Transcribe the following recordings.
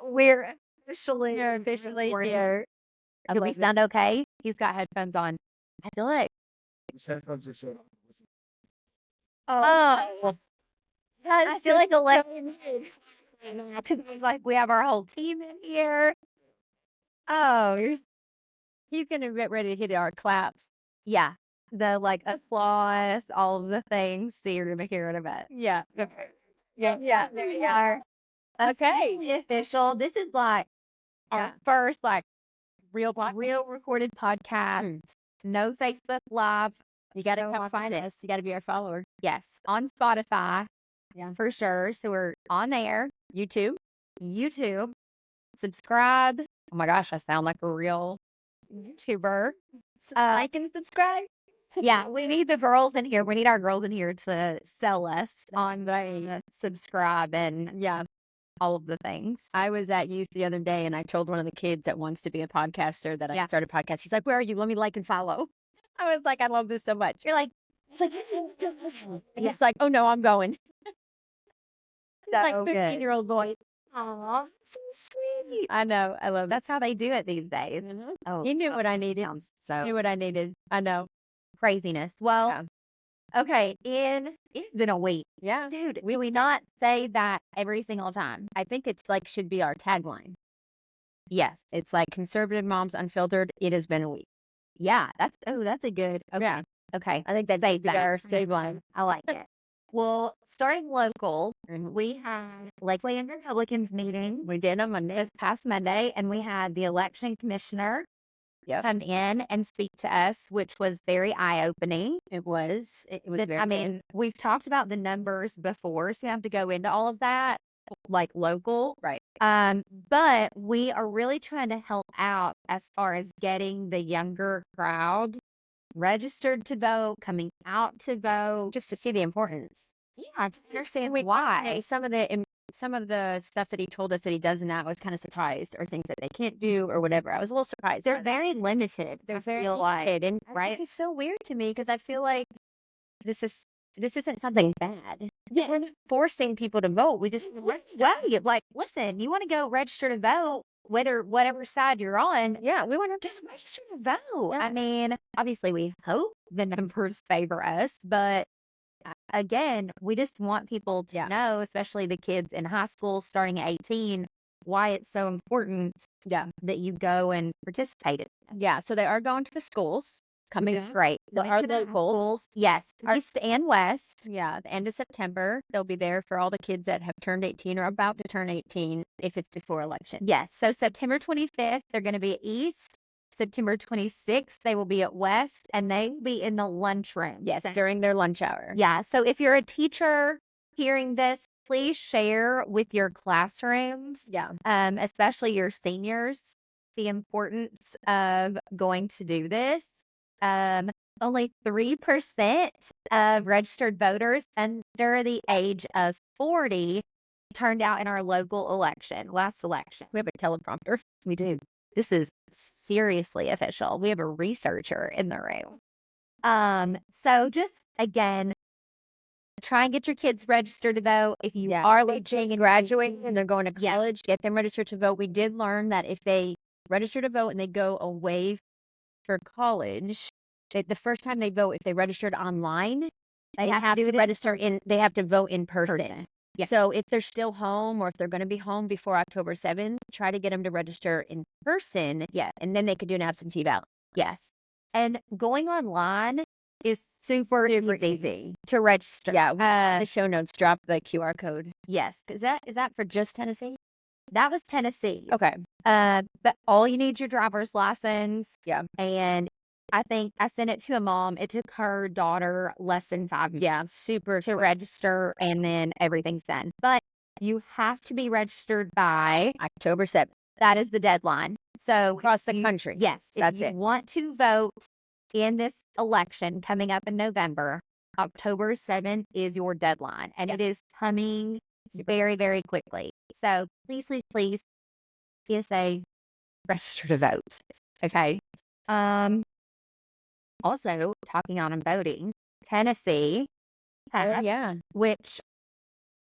We're officially You're officially recording. here. Do we sound okay? He's got headphones on. I feel like. Oh, I feel like because it was like we have our whole team in here. Oh, he's gonna get ready to hit our claps. Yeah, the like applause, all of the things. So you're gonna hear it a bit. Yeah. Yeah. There you are. Okay, official. This is like our first like real recorded podcast. No Facebook Live. You got to come find us. You got to be our follower. Yes, on Spotify. Yeah, for sure. So we're on there. YouTube. Subscribe. Oh my gosh, I sound like a real YouTuber. Like and subscribe. Yeah, we need the girls in here. We need our girls in here to sell us on the subscribe and yeah, all of the things. I was at youth the other day and I told one of the kids that wants to be a podcaster that I started a podcast. He's like, "Where are you? Let me like and follow." I was like, "I love this so much." You're like, It's like, this is he's like, "Oh no, I'm going." like So good. 15-year-old boy. Aw, so sweet. I know. I love. That's how they do it these days. Oh, he knew what I needed. So knew what I needed. I know. Craziness. Well, okay. It's been a week. Yeah, dude. Will we not say that every single time? I think it's like should be our tagline. Yes, it's like Conservative Moms Unfiltered. It has been a week. Yeah, that's a good. Okay. Yeah. Okay. I think that's our save line. I like it. Well, starting local, we had Lakeway and Republicans meeting. We did on Monday, this past Monday, and we had the election commissioner come in and speak to us, which was very eye-opening. It was. It was very. I mean, we've talked about the numbers before, so we have to go into all of that, like local, right? But we are really trying to help out as far as getting the younger crowd registered to vote, coming out to vote, just to see the importance. Yeah, to understand why. Some of the stuff that he told us that he does now, I was kind of surprised, or things that they can't do, or whatever. I was a little surprised. They're very limited. They're very limited, and right. This is so weird to me because I feel like this isn't something bad. Yeah, we're not forcing people to vote. We just like, listen, you want to go register to vote, whatever side you're on. Yeah, we want to just register to vote. Yeah. I mean, obviously, we hope the numbers favor us, but again, we just want people to know, especially the kids in high school starting at 18, why it's so important that you go and participate in it. Yeah, so they are going to the schools. Coming is great. Our locals, yes, East and West. Yeah, the end of September, they'll be there for all the kids that have turned 18 or about to turn 18 if it's before election. Yes, so September 25th, they're going to be at East. September 26th, they will be at West, and they will be in the lunchroom. Yes, during their lunch hour. Yeah, so if you're a teacher hearing this, please share with your classrooms, especially your seniors, the importance of going to do this. Only 3% of registered voters under the age of 40 turned out in our local last election. We have a teleprompter. We do. This is seriously official. We have a researcher in the room. So just again, try and get your kids registered to vote. If you are reaching and graduating and they're going to college, get them registered to vote. We did learn that if they register to vote and they go away for college, the first time they vote, if they registered online, they have to register they have to vote in person. Yeah. So if they're still home or if they're going to be home before October 7th, try to get them to register in person. Yeah. And then they could do an absentee ballot. Yes. And going online is super easy to register. Yeah. The show notes drop the QR code. Yes. Is that for just Tennessee? That was Tennessee. Okay. But all you need is your driver's license. Yeah. And I think I sent it to a mom. It took her daughter less than 5 minutes. Yeah, super to register, and then everything's done. But you have to be registered by October 7th. That is the deadline. So across the country. Yes, that's it. If you want to vote in this election coming up in November, October 7th is your deadline, and it is coming very, very quickly. So please, CSA, register to vote. Okay. Also, talking on voting, Tennessee, which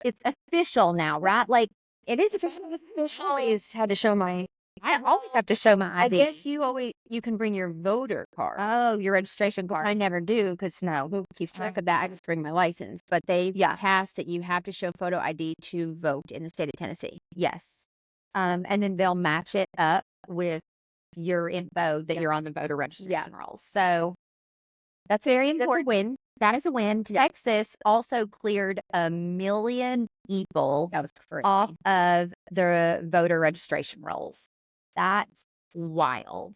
it's official now, right? Like It is official. I always had to show my. I always have to show my I ID. guess you can bring your voter card. Oh, your registration Which card. I never do because No. who keeps track of that? I just bring my license. But they've passed that you have to show photo ID to vote in the state of Tennessee. Yes. And then they'll match it up with your info that you're on the voter registration rolls. So that's very important. That's a win. That is a win. Texas also cleared 1 million people That was crazy. off of the voter registration rolls. That's wild.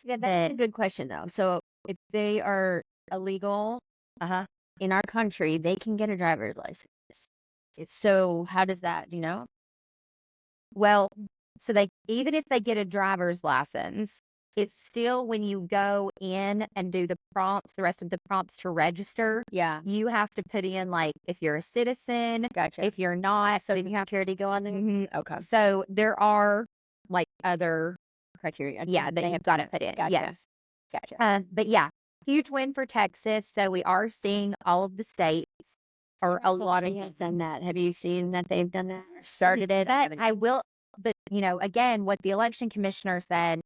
Yeah, that's a good question though. So if they are illegal in our country, they can get a driver's license. So how does that, do you know? Well, so even if they get a driver's license, it's still when you go in and do the rest of the prompts to register, Yeah. you have to put in like if you're a citizen, Gotcha. if you're not. So does security go on there? Mm-hmm. Okay. So there are like other Criteria. that They you've have got to put in. Gotcha. Yes. Gotcha. But yeah, huge win for Texas. So we are seeing all of the states or a lot of have done that. Have you seen that they've done that? Or started it? But again, what the election commissioner said,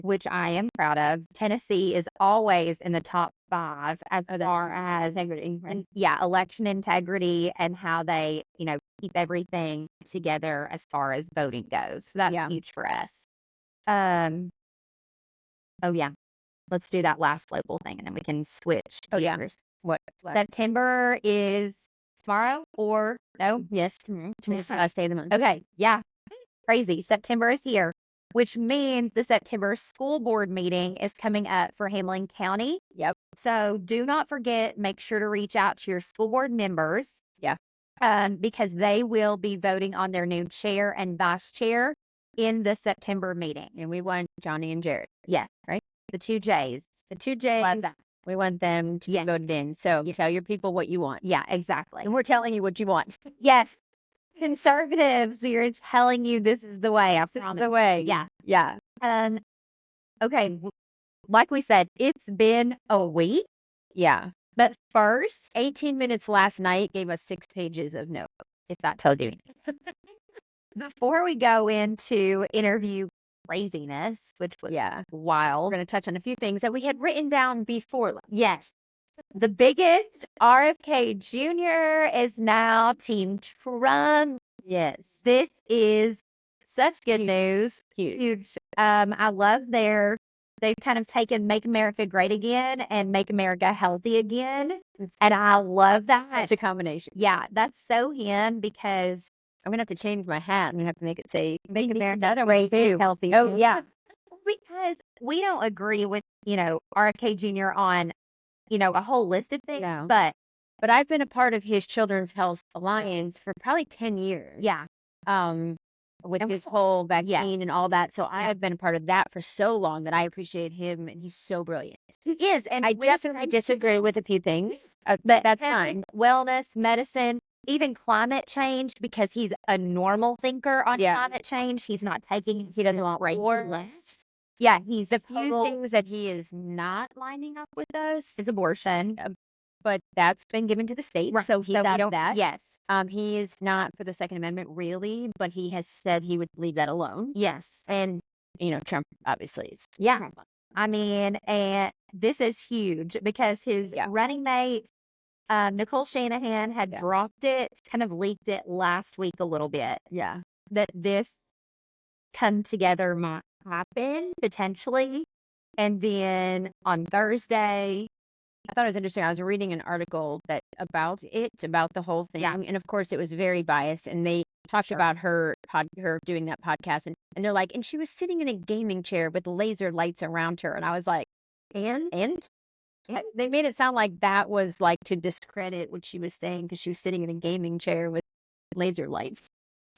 which I am proud of, Tennessee is always in the top 5 as far as integrity, right? election integrity and how they, keep everything together as far as voting goes. So that's huge for us. Oh yeah, let's do that last local thing and then we can switch. Oh yeah. What? September is tomorrow or no? Yes, tomorrow. Tomorrow's the last day of the month. Okay, yeah. Crazy. September is here, which means the September school board meeting is coming up for Hamlin County. Yep. So do not forget, make sure to reach out to your school board members. Yeah. Because they will be voting on their new chair and vice chair in the September meeting. And we want Johnny and Jared. Yeah. Right? The 2 J's. The 2 J's. Love that. We want them to be voted in. So tell your people what you want. Yeah, exactly. And we're telling you what you want. Yes. Conservatives, we are telling you this is the way. I promise. This is the way. Yeah. Yeah. Okay. Like we said, it's been a week. Yeah. But first, 18 minutes last night gave us 6 pages of notes, if that tells you anything. before we go into interview craziness, which was wild, We're going to touch on a few things that we had written down before. Yes. The biggest RFK Jr. is now Team Trump. Yes. This is such good news. Huge. I love they've kind of taken Make America Great Again and Make America Healthy Again. And I love that. It's a combination. Yeah, that's so him because I'm going to have to change my hat. I'm going to have to make it say Make America Great Healthy. Oh, yeah. Because we don't agree with, RFK Jr. on, a whole list of things. No. But I've been a part of his Children's Health Alliance for probably 10 years. yeah. With his whole vaccine and all that. So I have been a part of that for so long that I appreciate him, and he's so brilliant. He is. And I definitely disagree with a few things, but that's fine. Wellness, medicine, even climate change, because he's a normal thinker on climate change. He doesn't want race. Yeah, he's The few things that he is not lining up with us is abortion. but that's been given to the state, Right. so he's out of that. Yes. He is not for the Second Amendment really, but he has said he would leave that alone. Yes. And Trump obviously is. Yeah. Trump. I mean, and this is huge because his running mate, Nicole Shanahan, had dropped it, kind of leaked it last week a little bit, Yeah. that this come together might happen potentially. And then on Thursday, I thought it was interesting. I was reading an article about the whole thing. Yeah. And of course it was very biased, and they talked about her doing that podcast, and they're like, and she was sitting in a gaming chair with laser lights around her. And I was like, and they made it sound like that was like to discredit what she was saying because she was sitting in a gaming chair with laser lights.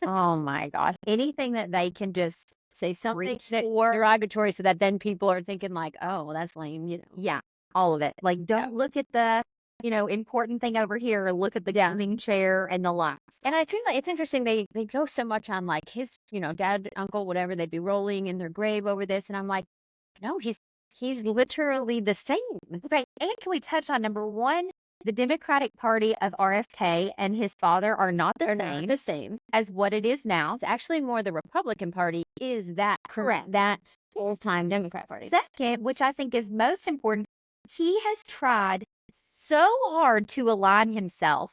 oh my God, anything that they can just Say something reach for. derogatory so that then people are thinking like, oh, well, that's lame, Yeah, all of it. Like, don't look at the, important thing over here. Or look at the gaming chair and the light. And I feel like it's interesting. They go so much on like his, dad, uncle, whatever. They'd be rolling in their grave over this, and I'm like, no, he's literally the same. Okay, and can we touch on number one? the Democratic Party of RFK and his father are not the same. as what it is now. It's actually more the Republican Party is that Correct. that full-time Democrat Party. Second, which I think is most important, he has tried so hard to align himself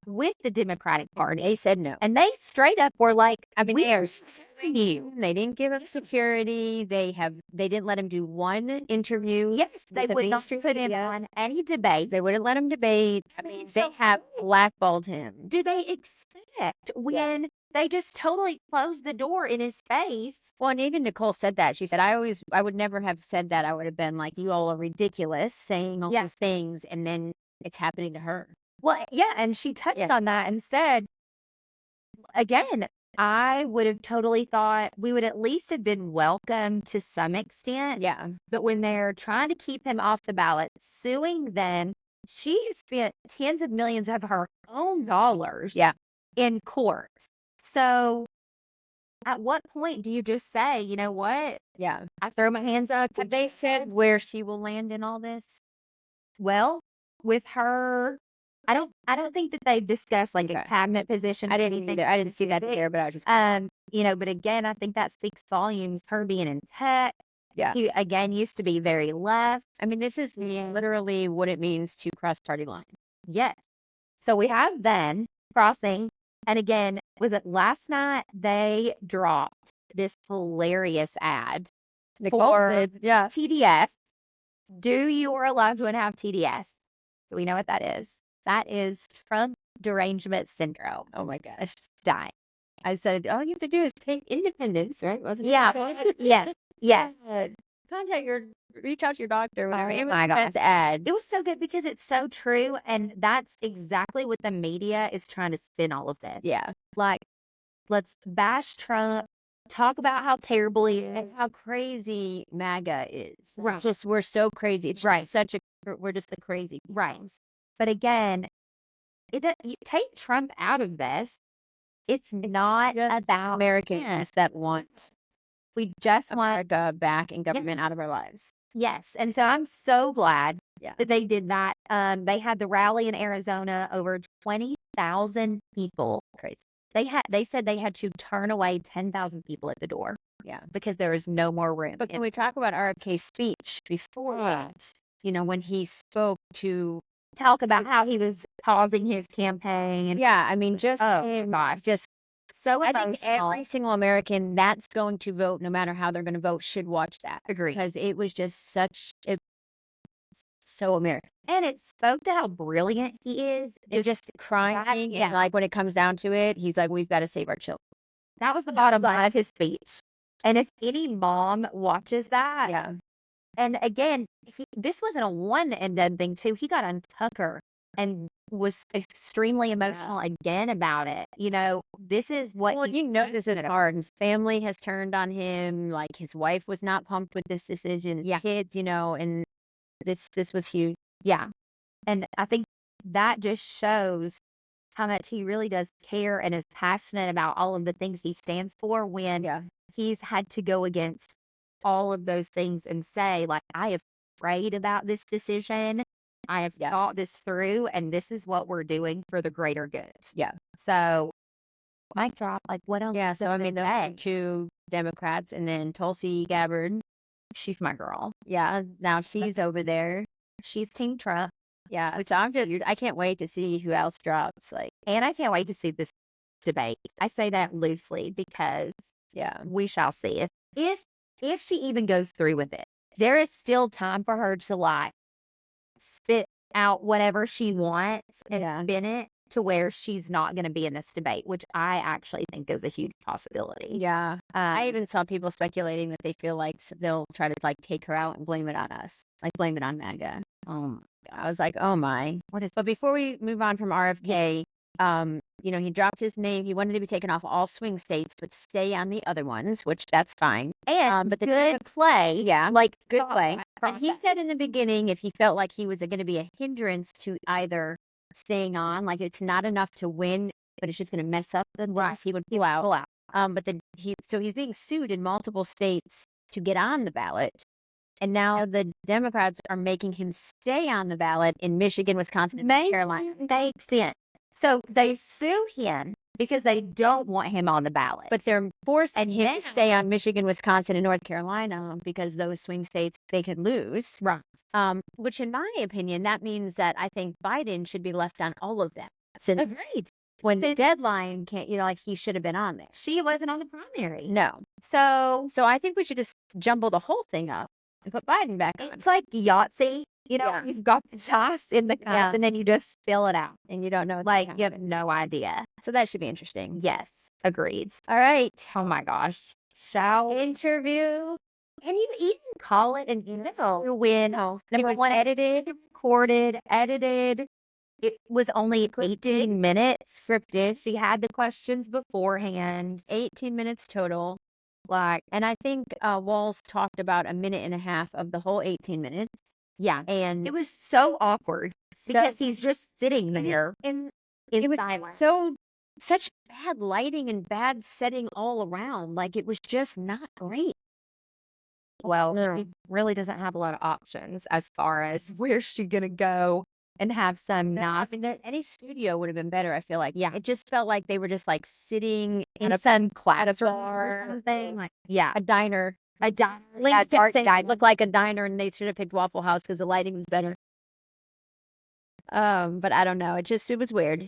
with the Democratic Party. They said no. And they straight up were like, I mean, we they are are suing you. They didn't give up security. They didn't let him do one interview. Yes, they with the would not mainstream put him media. on any debate. They wouldn't let him debate. I mean, So they have blackballed him. do they expect when they just totally closed the door in his face? Well, and even Nicole said that. She said, I would never have said that. I would have been like, you all are ridiculous saying all those things. And then it's happening to her. Well, yeah, and she touched on that and said, again, I would have totally thought we would at least have been welcome to some extent. Yeah. But when they're trying to keep him off the ballot, suing them, she has spent tens of millions of her own dollars in court. So at what point do you just say, you know what? Yeah. I throw my hands up. Have they said where she will land in all this? Well, with her, I don't think that they've discussed like a cabinet position. I didn't either. I didn't see that either, but I was just but again, I think that speaks volumes. Her being in tech. Yeah. She again used to be very left. I mean, this is literally what it means to cross party line. Yes. So we have then crossing, and again, was it last night they dropped this hilarious ad for TDS. Do your loved one have TDS? So we know what that is. That is Trump derangement syndrome. Oh my gosh. Dying. I said, all you have to do is take independence, right? Wasn't it? Yeah. Reach out to your doctor. Oh my God. The ad. It was so good because it's so true. And that's exactly what the media is trying to spin all of this. Yeah. Like, let's bash Trump, talk about how terrible he is. And how crazy MAGA is. Right. We're so crazy. It's just we're just the crazy. Right. But again, you take Trump out of this. It's not about Americans that want we just want America back and government out of our lives. Yes. And so I'm so glad that they did that. They had the rally in Arizona, over 20,000 people. Crazy. They said they had to turn away 10,000 people at the door. Yeah. Because there is no more room. But can we talk about RFK's speech before that? You know, when he spoke to talk about how he was pausing his campaign. Yeah, I mean, just so I think every single American that's going to vote, no matter how they're going to vote, should watch that. Agree. Because it was just so American. And it spoke to how brilliant he is. Just crying. And like when it comes down to it, he's like, we've got to save our children. That was the bottom line of his speech. And if any mom watches that. Yeah. And again, this wasn't a one and done thing too. He got on Tucker and was extremely emotional again about it. You know, this is what this is hard. His family has turned on him. Like his wife was not pumped with this decision. His kids, and this was huge. Yeah. And I think that just shows how much he really does care and is passionate about all of the things he stands for when he's had to go against all of those things and say, like, I have prayed about this decision. I have thought this through, and this is what we're doing for the greater good. Yeah. So, mic drop. Like, what else? Yeah. So, I mean, those are two Democrats, and then Tulsi Gabbard. She's my girl. Yeah. Now she's over there. She's Team Trump. Yeah. Which I can't wait to see who else drops. And I can't wait to see this debate. I say that loosely because we shall see if she even goes through with it. There is still time for her to spit out whatever she wants and spin it to where she's not going to be in this debate, which I actually think is a huge possibility. Yeah. I even saw people speculating that they feel like they'll try to take her out and blame it on us, blame it on MAGA. I was like, oh my. But before we move on from RFK, he dropped his name. He wanted to be taken off all swing states, but stay on the other ones, which that's fine. And but the good play. Yeah, good play. And he said in the beginning, if he felt like he was going to be a hindrance to either staying on, it's not enough to win, but it's just going to mess up the race, he would pull out. But he's being sued in multiple states to get on the ballot. And now the Democrats are making him stay on the ballot in Michigan, Wisconsin, and North Carolina. Makes sense. So they sue him because they don't want him on the ballot. But they're forcing him then- to stay on Michigan, Wisconsin, and North Carolina because those swing states they could lose. Right. Which, in my opinion, that means that I think Biden should be left on all of them. Since Agreed. when the deadline can't, like he should have been on there. She wasn't on the primary. No. So So I think we should just jumble the whole thing up and put Biden back on. it's like Yahtzee. Yeah. You've got the toss in the cup Yeah. and then you just spill it out. And you don't know. Like, you have no idea. So that should be interesting. Yes. Agreed. All right. Oh my gosh. Shall interview? Can you even call it an interview when it was edited, recorded, edited? It was only 18 minutes scripted. She had the questions beforehand. 18 minutes total. Like, And I think Walls talked about a minute and a half of the whole 18 minutes. yeah. And It was so awkward because so, he's just sitting there and in it was silence. such bad lighting and bad setting all around. Like it was just not great. Well, No. he really doesn't have a lot of options as far as where's she gonna go and have some nice I mean, any studio would have been better. I feel like. Yeah. It just felt like they were just like sitting in some at a classroom bar or something. Like, yeah, a diner. a diner. Link looked like a diner, and they should have picked Waffle House because the lighting was better. But I don't know. It was weird.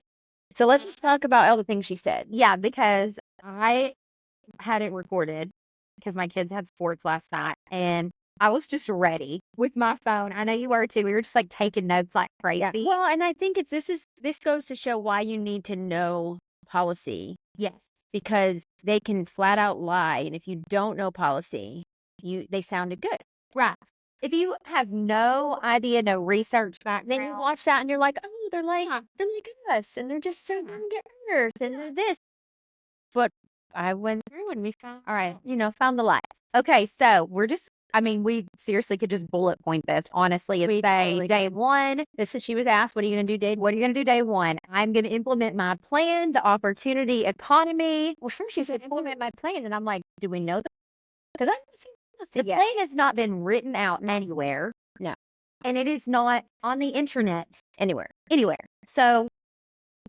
So let's just talk about all the things she said. Yeah, because I had it recorded because my kids had sports last night and I was just ready with my phone. I know you were too. We were just like taking notes like crazy. Well, and I think this goes to show why you need to know policy, Yes. because they can flat out lie, and if you don't know policy, they sounded good. Right. If you have no idea, no research background, Then you watch that and you're like, oh, they're like us, and they're just so down to earth, and they're this. But I went through and we found, all right, found the light. Okay, so we seriously could just bullet point this. Honestly, it's day one. She was asked, what are you going to do day What are you going to do day one? I'm going to implement my plan, the opportunity economy. Well, first she said, implement my plan, and I'm like, do we know that? Because I haven't seen The yet. plan has not been written out anywhere. No. And it is not on the internet Anywhere. anywhere. So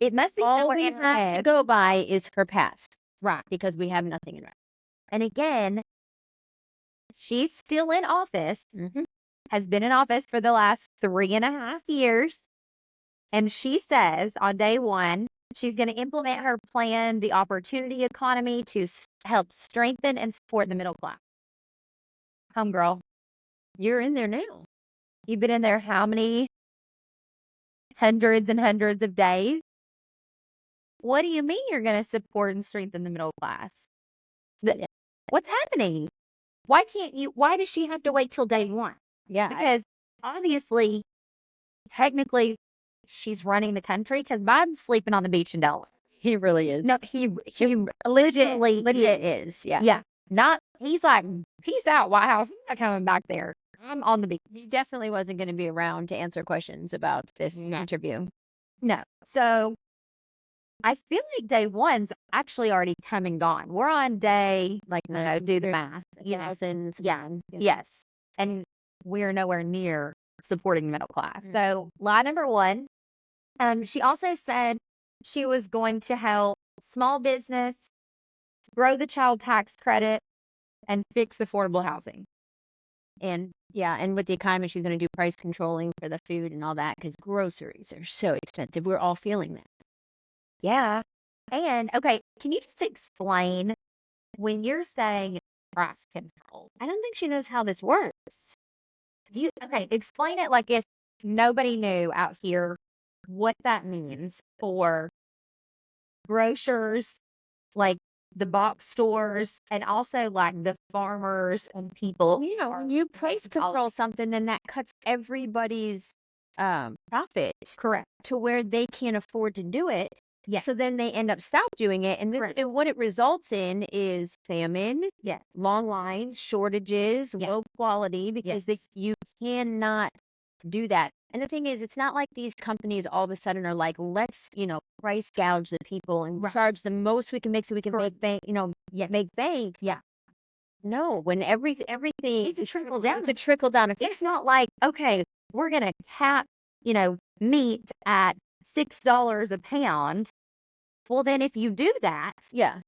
it must be All somewhere we in her have to head. go by is her past, Right. because we have nothing in writing. And again, she's still in office, Mm-hmm. has been in office for the last 3.5 years. And she says on day one, she's going to implement her plan, the opportunity economy, to help strengthen and support the middle class. Homegirl, You're in there now. you've been in there how many hundreds and hundreds of days? What do you mean you're going to support and strengthen the middle class? What's happening? Why does she have to wait till day one? Yeah. Because obviously, technically, she's running the country because Biden's sleeping on the beach in Delaware. He really is. No, he legitimately is. Yeah. Yeah. He's like, peace out, White House. I'm not coming back there. I'm on the beach. He definitely wasn't going to be around to answer questions about this No. interview. No. So I feel like day one's actually already come and gone. We're on day, do the math. Thousands. Yeah. Yes. And we're nowhere near supporting the middle class. So lie number one, she also said she was going to help small business, grow the child tax credit, and fix affordable housing. And with the economy, she's going to do price controlling for the food and all that, because groceries are so expensive. We're all feeling that. Yeah. And okay, can you just explain when you're saying price control? I don't think she knows how this works. Explain it like if nobody knew out here what that means for grocers, like the box stores, and also like the farmers and people. When you price control something, then that cuts everybody's profit. Correct. To where they can't afford to do it. Yes. So then they end up stop doing it. And and what it results in is famine, Yes. long lines, shortages, Yes. low quality, because you cannot do that. And the thing is, it's not like these companies all of a sudden are like, let's, price gouge the people and charge the most we can make so we can make bank, make bank. Yeah. No, when everything It's a trickle down. it's a trickle down effect. It's not like, okay, we're going to cap, meat at $6 a pound. Well, then if you do that, Yeah,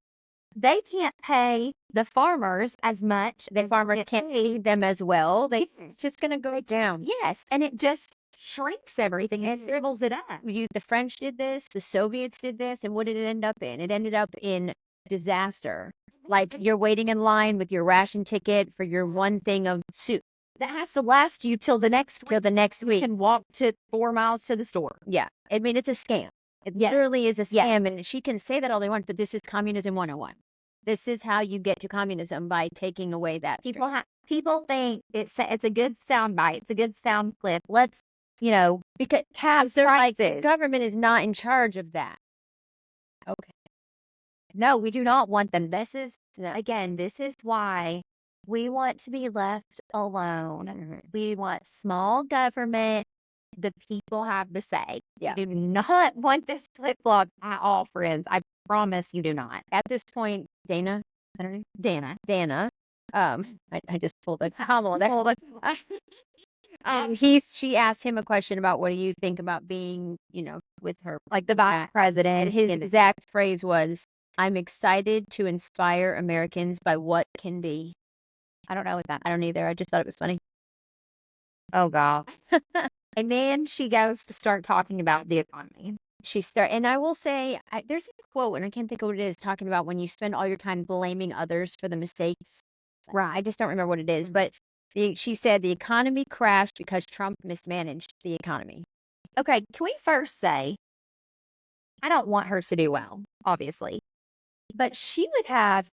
they can't pay the farmers as much. the farmers can't feed them as well. It's just going to go down. Yes, and it just shrinks everything and dribbles it up. The French did this, the Soviets did this, and what did it end up in? It ended up in disaster. Like you're waiting in line with your ration ticket for your one thing of soup. That has to last you till the next week. You can walk to 4 miles to the store. Yeah. I mean, it's a scam. It Yeah. literally is a Yeah. scam. And she can say that all they want, but this is communism 101. This is how you get to communism, by taking away that. People think it's a good sound bite. It's a good sound clip. Let's, Because they're like, the government is not in charge of that. Okay. No, we do not want them. This is why we want to be left alone. Mm-hmm. We want small government. The people have the say. Yeah. We do not want this flip-flop at all, friends. I promise you do not. At this point, Dana, I don't know, Dana, I just pulled a Kamala there. She asked him a question about, what do you think about being, with her, like the vice president? And his exact phrase was, I'm excited to inspire Americans by what can be. I don't know what that. I don't either. I just thought it was funny. Oh God. And then she goes to start talking about the economy. And I will say, there's a quote, and I can't think of what it is, talking about when you spend all your time blaming others for the mistakes. Right. I just don't remember what it is, but she said the economy crashed because Trump mismanaged the economy. Okay, can we first say, I don't want her to do well, obviously, but she would have,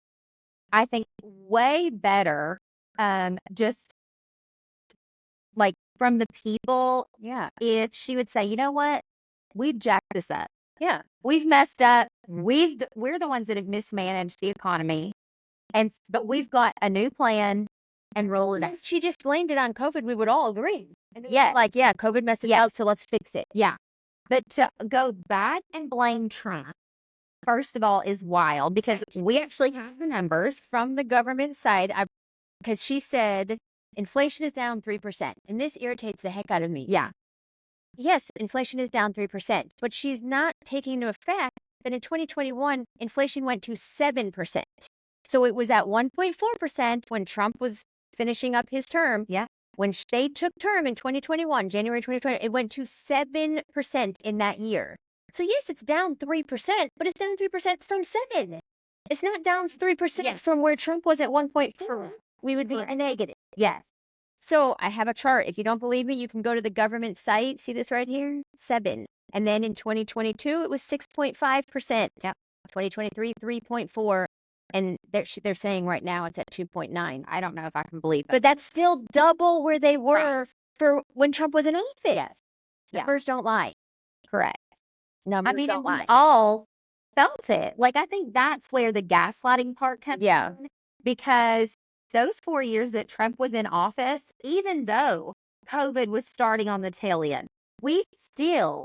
I think, way better, just like from the people. Yeah. If she would say, you know what, we've jacked this up. Yeah. We've messed up. We're the ones that have mismanaged the economy, but we've got a new plan and roll it out. If she just blamed it on COVID, we would all agree. Yeah. Like, yeah, COVID messed us up, so let's fix it. Yeah. But to go back and blame Trump, first of all, is wild, because we actually have the numbers from the government side. Because she said inflation is down 3%, and this irritates the heck out of me. Yeah. Yes, inflation is down 3%, but she's not taking into effect that in 2021, inflation went to 7%. So it was at 1.4% when Trump was finishing up his term. Yeah. When they took term in 2021, January 2020, it went to 7% in that year. So yes, it's down 3%, but it's down 3% from 7. It's not down 3% from where Trump was at 1.4. We would be a negative. Yes. So I have a chart. If you don't believe me, you can go to the government site. See this right here? 7. And then in 2022, it was 6.5%. Yeah. 2023, 3.4. And they're saying right now it's at 2.9. I don't know if I can believe it. But that's still double where they were for when Trump was in office. Yes. Numbers don't lie. Correct. Numbers don't lie. We all felt it. Like, I think that's where the gaslighting part comes in. Because those 4 years that Trump was in office, even though COVID was starting on the tail end, we still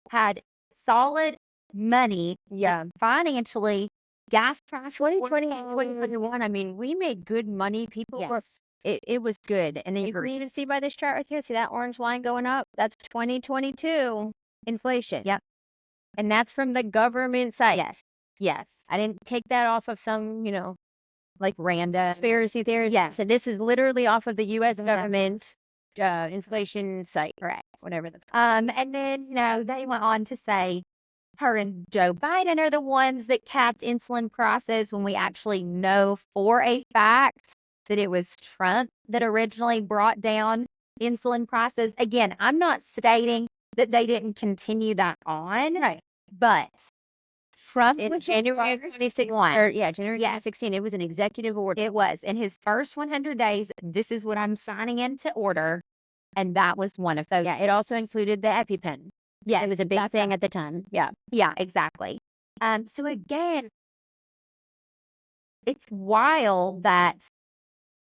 had solid money. Yeah. Financially. Gas prices. 2020 and 2021, I mean, we made good money. People were, it was good. And then you can even see by this chart right here, see that orange line going up? That's 2022 inflation. Yep. And that's from the government side. Yes. Yes. I didn't take that off of some, like random conspiracy theories. Yes. So this is literally off of the U.S. government inflation site. Correct. Whatever that's called. And then, they went on to say, her and Joe Biden are the ones that capped insulin prices, when we actually know for a fact that it was Trump that originally brought down insulin prices. Again, I'm not stating that they didn't continue that on, right, but Trump in was January 2016. January 2016. It was an executive order. It was. In his first 100 days, this is what I'm signing into order, and that was one of those. Yeah, it also included the EpiPen. Yeah, it was a big thing at the time. Yeah. Yeah, exactly. So again, it's wild that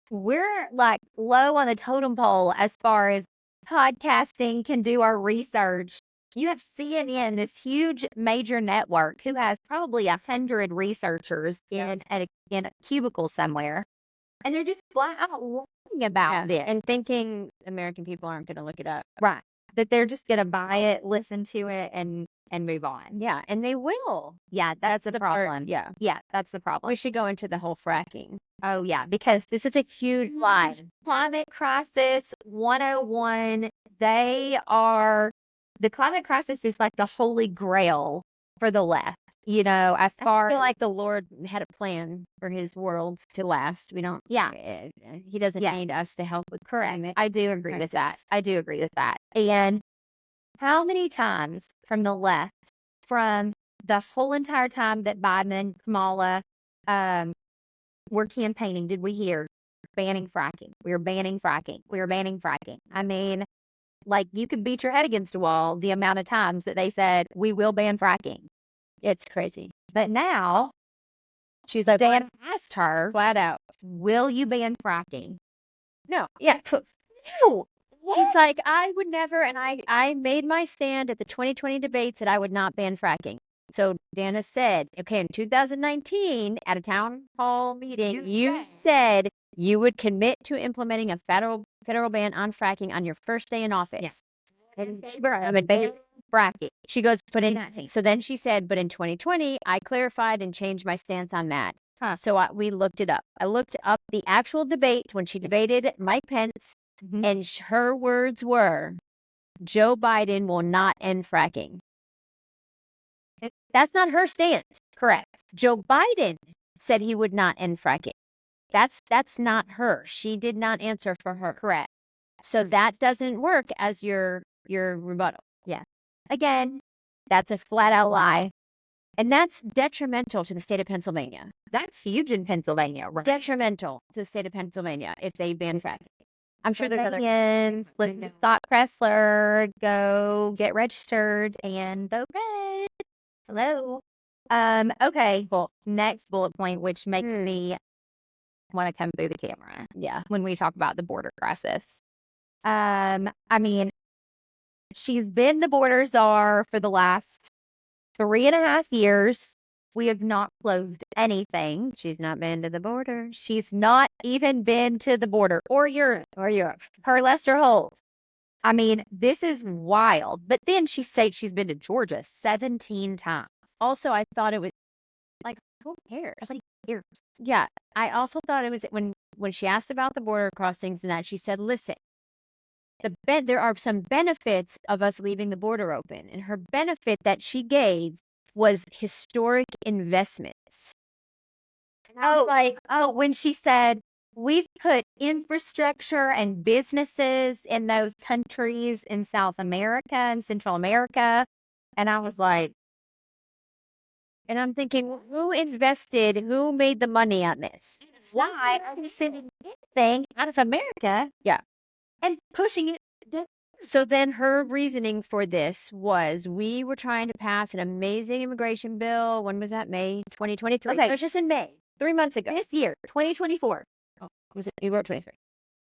we're like low on the totem pole as far as podcasting can do our research. You have CNN, this huge major network, who has probably 100 researchers in a cubicle somewhere. And they're just flat out lying about it. And thinking American people aren't going to look it up. Right. That they're just going to buy it, listen to it, and move on. Yeah, and they will. Yeah, that's the problem. Yeah. Yeah, that's the problem. We should go into the whole fracking. Oh, yeah, because This is a huge lie. Climate Crisis 101, the climate crisis is like the holy grail for the left, you know, as far I feel like the Lord had a plan for his world to last. We don't, he doesn't need us to help with climate. I do agree with that. I do agree with that. And how many times from the left, from the whole entire time that Biden and Kamala were campaigning, did we hear banning fracking? We're banning fracking. We're banning fracking. I mean, like, you could beat your head against a wall the amount of times that they said, we will ban fracking. It's crazy. But now, She's like, Dan asked her, flat out, will you ban fracking? no. Yeah. No. He's like, I would never, and I made my stand at the 2020 debates that I would not ban fracking. So Dana said, okay, in 2019, at a town hall meeting, you said you would commit to implementing a federal ban on fracking on your first day in office. Yes. And I'm a ban fracking. She goes, but so then she said, but in 2020, I clarified and changed my stance on that. So we looked it up. I looked up the actual debate when she debated Mike Pence, and her words were, Joe Biden will not end fracking. That's not her stance. Correct. Joe Biden said he would not end fracking. That's not her. She did not answer for her. Correct. So that doesn't work as your rebuttal. Yeah. Again, that's a flat out lie. And that's detrimental to the state of Pennsylvania. That's huge in Pennsylvania, right? Detrimental to the state of Pennsylvania if they ban fracking. I'm sure there's other. Listen to Scott Kressler, go get registered and vote red. Hello. Okay. Well, next bullet point, which makes me want to come through the camera. Yeah. When we talk about the border crisis. I mean, she's been the border czar for the last 3.5 years. We have not closed anything. She's not been to the border. She's not even been to the border or Europe. Her Lester Holt. I mean, this is wild. But then she states she's been to Georgia 17 times. Also, I thought it was like, who cares? Yeah. I also thought it was when she asked about the border crossings and that, she said, listen, there are some benefits of us leaving the border open. And her benefit that she gave was historic investments. And I was like, when she said, we've put infrastructure and businesses in those countries in South America and Central America. And I was like, and I'm thinking, who invested? Who made the money on this? Why are we sending anything out of America? Yeah. And pushing it. So then her reasoning for this was, we were trying to pass an amazing immigration bill. When was that? May 2023. Okay. It was just in May, 3 months ago. This year, 2024. Oh, was it? You wrote 23.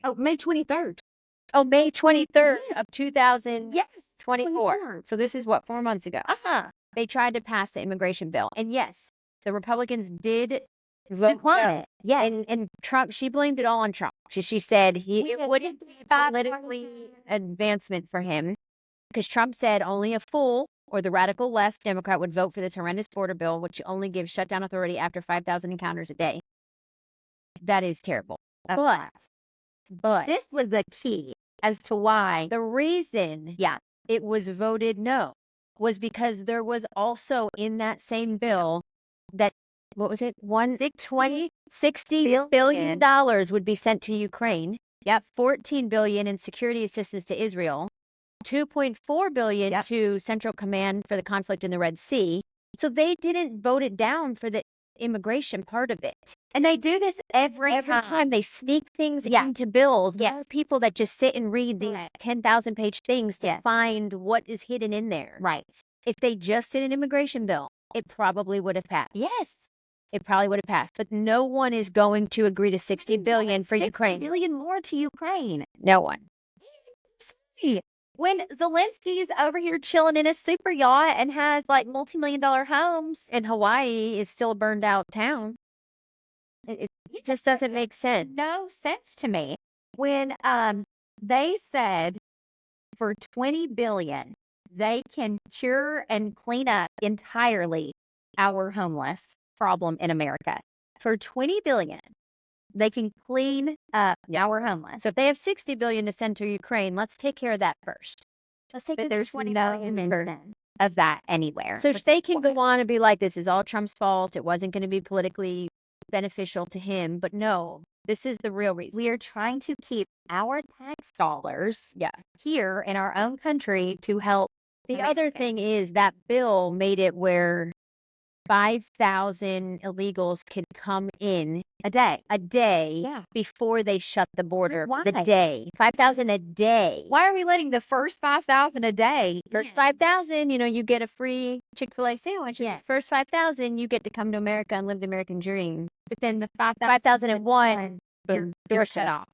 Oh, May 23rd. Oh, May 23rd Yes. of 2024. Yes. 24. So this is what, 4 months ago? They tried to pass the immigration bill. And yes, the Republicans did vote on it. Yeah. And Trump, she blamed it all on Trump. She said it wouldn't be politically advancement for him, because Trump said only a fool or the radical left Democrat would vote for this horrendous border bill, which only gives shutdown authority after 5,000 encounters a day. That is terrible. But This was the key as to why. The reason it was voted no was because there was also in that same bill that, what was it? $60 billion would be sent to Ukraine. Yep. $14 billion in security assistance to Israel. $2.4 billion to Central Command for the conflict in the Red Sea. So they didn't vote it down for the immigration part of it. And they do this every time. They sneak things into bills. Yes. People that just sit and read these 10,000 page things to find what is hidden in there. Right. If they just did an immigration bill, it probably would have passed. Yes. It probably would have passed. But no one is going to agree to $60 billion for Ukraine. $60 billion more to Ukraine. No one. When Zelensky's over here chilling in a super yacht and has like multi-million-dollar homes, and Hawaii is still a burned out town. It just doesn't make sense. No sense to me. When they said for $20 billion, they can cure and clean up entirely our homeless problem in America. For $20 billion, they can clean up our homeless. So if they have $60 billion to send to Ukraine, let's take care of that first. Let's take But the there's 20 no billion mention of that anywhere. So which they is can why- go on and be like, this is all Trump's fault. It wasn't going to be politically beneficial to him. But no, this is the real reason. We are trying to keep our tax dollars here in our own country to help. The other thing is that bill made it where 5,000 illegals could come in a day. before they shut the border. Why? The day. 5,000 a day. Why are we letting the first 5,000 a day? First 5,000, you get a free Chick-fil-A sandwich. Yes. First 5,000, you get to come to America and live the American dream. But then the 5,000 5,001, boom, door you're shut shut off.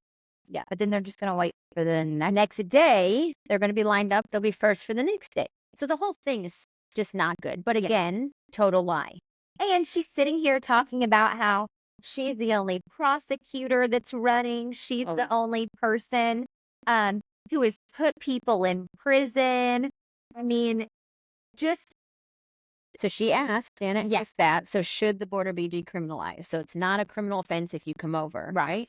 Yeah. But then they're just going to wait for the Next day, they're going to be lined up. They'll be first for the next day. So the whole thing is just not good. But again, total lie. And she's sitting here talking about how she's the only prosecutor that's running. She's the only person who has put people in prison. I mean, just. So she asked, Anna asked that. So should the border be decriminalized? So it's not a criminal offense if you come over. Right.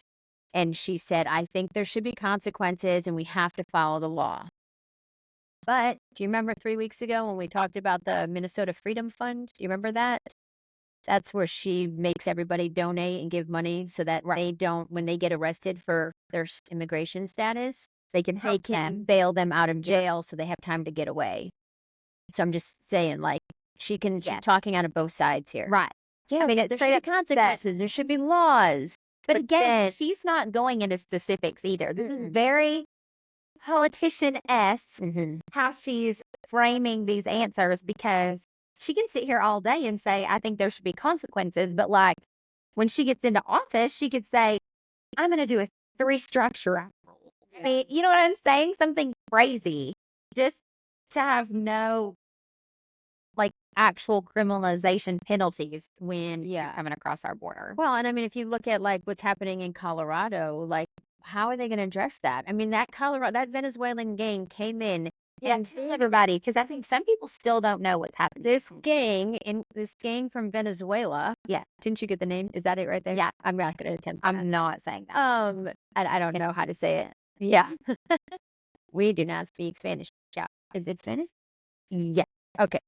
And she said, I think there should be consequences and we have to follow the law. But do you remember 3 weeks ago when we talked about the Minnesota Freedom Fund? Do you remember that? That's where she makes everybody donate and give money so that they don't, when they get arrested for their immigration status, they can bail them out of jail so they have time to get away. So I'm just saying, like, she's talking out of both sides here. Right. Yeah, I mean, there should be consequences. There should be laws. But again, she's not going into specifics either. This is very politician-esque how she's framing these answers, because she can sit here all day and say, I think there should be consequences. But like when she gets into office, she could say, I'm going to do a 3-structure. I mean, you know what I'm saying? Something crazy just to have no like actual criminalization penalties when you're coming across our border. Well, and I mean, if you look at like what's happening in Colorado, like how are they going to address that? I mean, that Venezuelan gang came in. And tell everybody, because I think some people still don't know what's happening. This gang from Venezuela. Yeah. Didn't you get the name? Is that it right there? Yeah. I'm not going to attempt. I'm not saying that. I don't know how to say it. Yeah. We do not speak Spanish. Yeah. Is it Spanish? Yeah. Okay.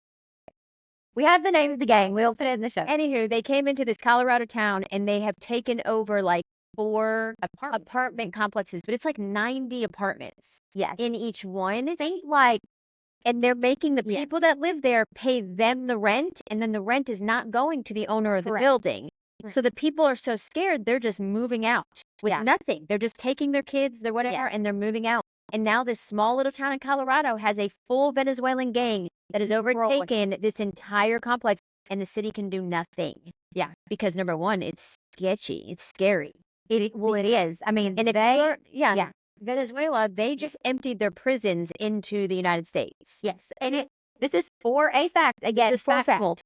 We have the name of the gang. We'll put it in the show. Anywho, they came into this Colorado town and they have taken over like 4 apartment complexes, but it's like 90 apartments. Yes. In each one. And they're making the people that live there pay them the rent, and then the rent is not going to the owner of the building. Right. So the people are so scared, they're just moving out with nothing. They're just taking their kids, their whatever, and they're moving out. And now this small little town in Colorado has a full Venezuelan gang that has overtaken this entire complex, and the city can do nothing. Yeah. Because number one, it's sketchy. It's scary. It is. I mean, and if Venezuela, they just emptied their prisons into the United States. Yes. And this is for a fact. Again, it's for a fact.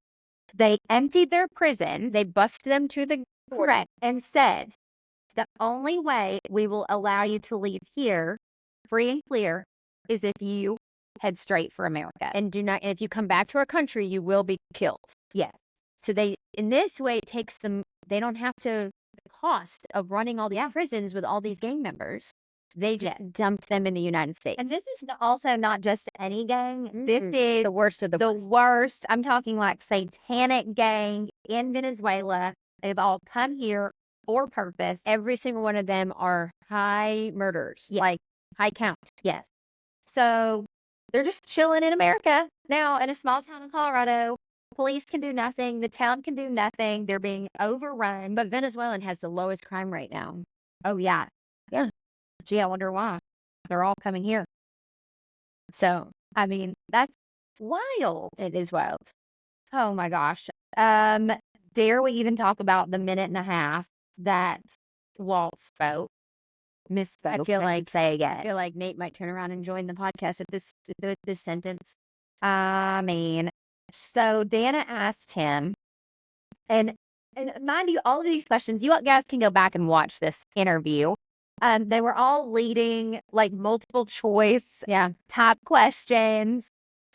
They emptied their prisons. They busted them to the correct and said, the only way we will allow you to leave here free and clear is if you head straight for America. And if you come back to our country, you will be killed. Yes. So in this way, it takes them, they don't have to, the cost of running all these prisons with all these gang members. They just dumped them in the United States. And this is also not just any gang. Mm-hmm. This is the worst of the worst. I'm talking like satanic gang in Venezuela. They've all come here for purpose. Every single one of them are high murders, like high count. Yes. So they're just chilling in America now in a small town in Colorado. Police can do nothing. The town can do nothing. They're being overrun. But Venezuela has the lowest crime rate now. Oh, yeah. Yeah. Gee, I wonder why. They're all coming here. So, I mean, that's wild. It is wild. Oh, my gosh. Dare we even talk about the minute and a half that Waltz spoke? Misspoke. I feel like say again. I feel like Nate might turn around and join the podcast at this sentence. I mean, so Dana asked him, and And mind you, all of these questions, you guys can go back and watch this interview. They were all leading like multiple choice type questions.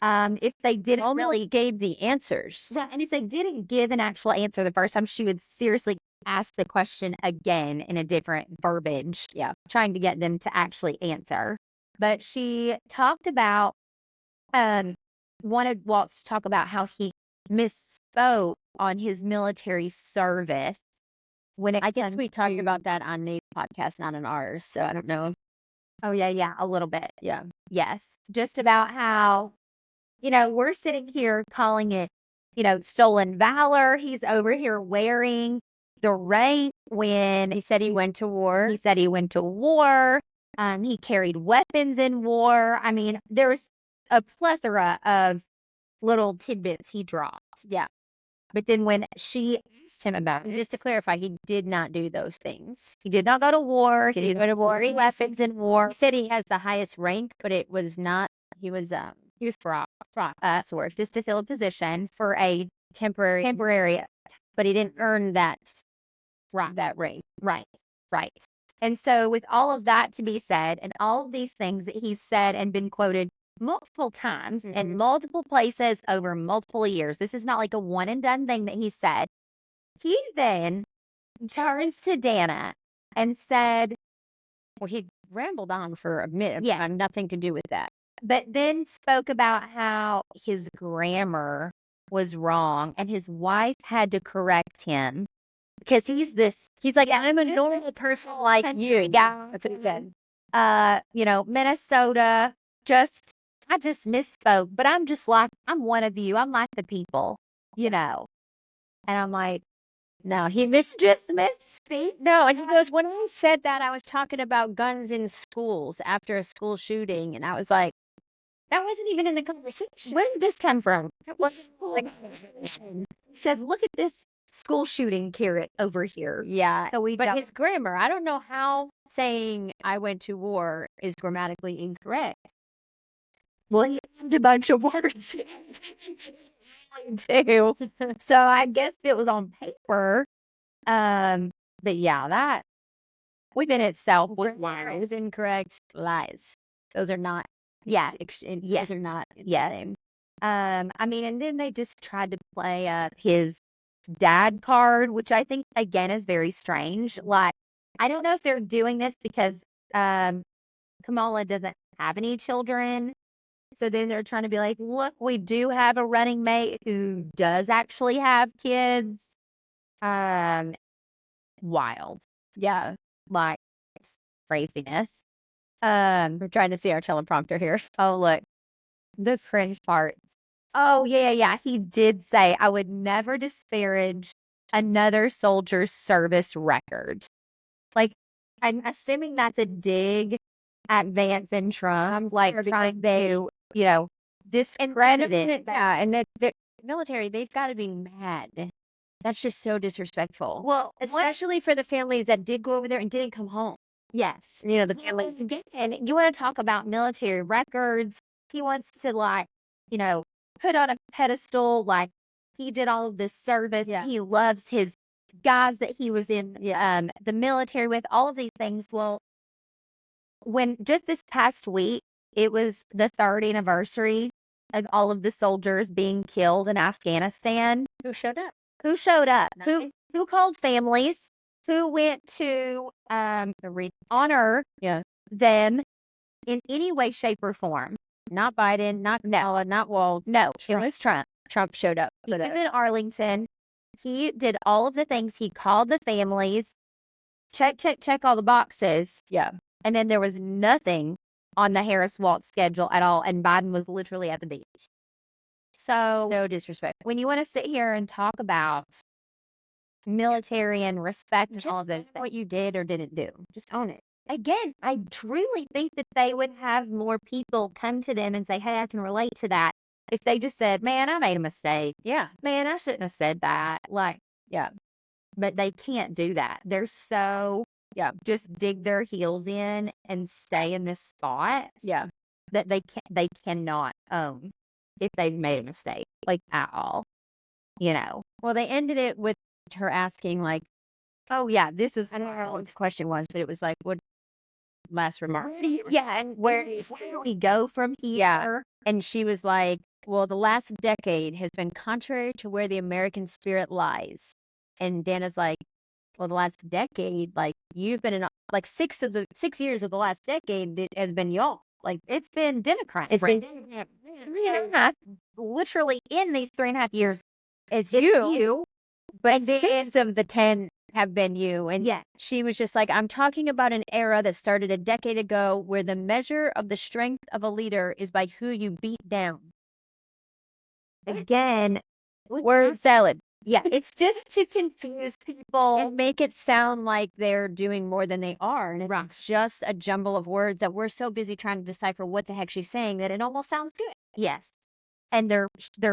If they didn't Almost really gave the answers. yeah, and if they didn't give an actual answer the first time, she would seriously ask the question again in a different verbiage, trying to get them to actually answer. But she talked about, wanted Waltz to talk about how he misspoke on his military service when it I guess comes we talked to- about that on Nate's podcast, not on ours. So I don't know. Oh, yeah, a little bit. Yeah. Yes. Just about how, we're sitting here calling it, stolen valor. He's over here wearing the rank when He said he went to war. he said he went to war. He carried weapons in war. I mean, there's a plethora of little tidbits he dropped. Yeah. But then when she asked him about And it, just to clarify, he did not do those things. he did not go to war. Did he go to war? Carry weapons in war. He said he has the highest rank, but it was not. He was Frog. sort Just to fill a position for a temporary, but he didn't earn that right. that rank. Right. And so with all of that to be said, and all of these things that he's said and been quoted multiple times in multiple places over multiple years, this is not like a one and done thing that he said. He then turns to Dana and said, Well, he rambled on for a minute. Yeah. Nothing to do with that. but then spoke about how his grammar was wrong and his wife had to correct him because he's like, I'm a normal person like you. guy. That's what he said. Minnesota, I just misspoke, but I'm one of you. I'm like the people, And I'm like, No, he just misspeak. No, and he goes, when I said that, I was talking about guns in schools after a school shooting, and I was like, that wasn't even in the conversation. Where did this come from? It wasn't in the conversation. He says, look at this school shooting carrot over here. Yeah, So but his grammar, I don't know how saying I went to war is grammatically incorrect. Well, he had a bunch of words too. So I guess it was on paper. But yeah, that within itself was Grammar wild. is incorrect. Lies. Those are not. Yeah. Those are not. Yeah. I mean, and then they just tried to play up his dad card, which I think again is very strange. Like, I don't know if they're doing this because Kamala doesn't have any children. So then they're trying to be like, look, we do have a running mate who does actually have kids. Wild. Yeah. Like craziness. We're trying to see our teleprompter here. Oh, look, the cringe part. Oh, yeah. He did say, I would never disparage another soldier's service record. Like, I'm assuming that's a dig at Vance and Trump, like trying to, discredit it. Yeah, and the military, they've got to be mad. That's just so disrespectful. Well, especially for the families that did go over there and didn't come home. yes. The families. And you want to talk about military records. He wants to, put on a pedestal, like, he did all of this service. Yeah. He loves his guys that he was in the military with, all of these things. Well, when just this past week, it was the 3rd anniversary of all of the soldiers being killed in Afghanistan. Who showed up? Who showed up? Nothing. Who called families? Who went to honor them in any way, shape, or form? Not Biden, not Kamala, not Waltz. No, Trump. it was Trump. Trump showed up. He was in Arlington. He did all of the things. He called the families, check all the boxes. Yeah. And then there was nothing on the Harris Waltz schedule at all. And Biden was literally at the beach. So No disrespect. when you want to sit here and talk about military and respect and all of those things, What you did or didn't do. Just own it. again, I truly think that they would have more people come to them and say, hey, I can relate to that. If they just said, man, I made a mistake. Yeah. Man, I shouldn't have said that. Yeah. But they can't do that. They're so, just dig their heels in and stay in this spot Yeah. that they cannot own if they've made a mistake, at all. Well, they ended it with her asking like, oh yeah, this is, I don't know what the question was, but it was like, what last remark? And where do we go from here? Yeah. And she was like, well, the last decade has been contrary to where the American spirit lies. And Dana's like, well, the last decade, like you've been in like 6 years of the last decade that has been y'all. Like it's been Democrats. It's been 3.5. Literally in these 3.5 years, it's you. you. But And then- 6 of the 10 have been you. And Yeah. she was just like, I'm talking about an era that started a decade ago where the measure of the strength of a leader is by who you beat down. Again, Word salad. yeah, it's just to confuse people. And make it sound like they're doing more than they are. And Right. it's just a jumble of words that we're so busy trying to decipher what the heck she's saying that it almost sounds good. Yes. And they're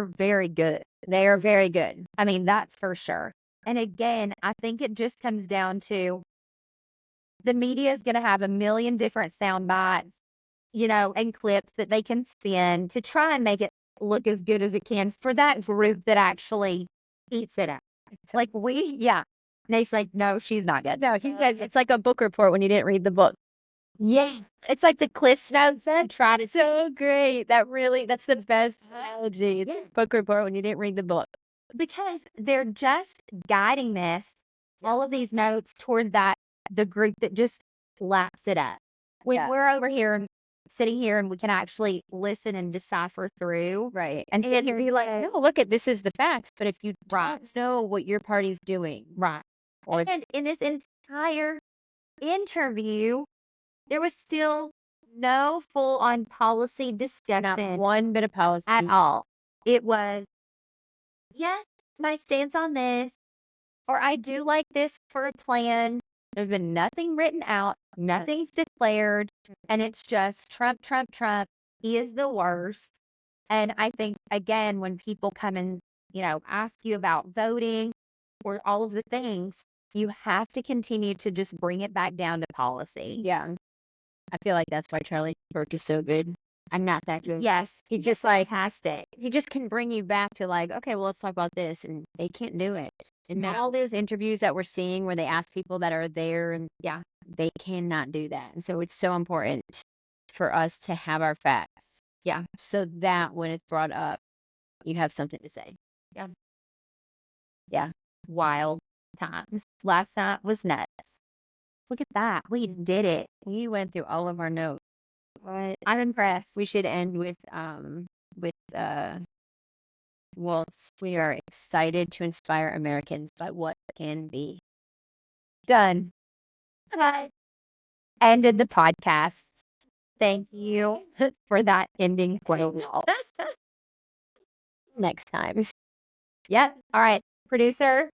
very good. They are very good. I mean, that's for sure. And again, I think it just comes down to the media is going to have a million different sound bites, and clips that they can spin to try and make it look as good as it can for that group that actually eats it out. Like Nate's like, no, she's not good. No, he says it's like a book report when you didn't read the book. Yeah. It's like the Cliff Notes that try to So great. That's the best analogy. It's a book report when you didn't read the book. because they're just guiding all of these notes toward the group that just laps it up. When Yeah. we're over here and sitting here and we can actually listen and decipher through Right. and sit here and be like, No, look at this is the facts. But if you Right. don't know what your party's doing, right. or And in this entire interview, there was still no full on policy not discussion one bit of policy at all. It was, yes, my stance on this, or I do like this for a plan. There's been nothing written out, nothing's declared, and it's just Trump, Trump, Trump. He is the worst. And I think, again, when people come and, ask you about voting or all of the things, you have to continue to just bring it back down to policy. Yeah. I feel like that's why Charlie Kirk is so good. I'm not that good. Yes, He's just like, fantastic. he just can bring you back to like, okay, well, let's talk about this. And they can't do it. And No. all those interviews that we're seeing where they ask people that are there and Yeah. they cannot do that. And so it's so important for us to have our facts. Yeah. So that when it's brought up, you have something to say. Wild times. Last night was nuts. Look at that. We did it. We went through all of our notes. But I'm impressed. We should end with Waltz. We are excited to inspire Americans by what can be. Done. Ended the podcast. Thank you for that ending quote. Next time. Yep. All right. Producer,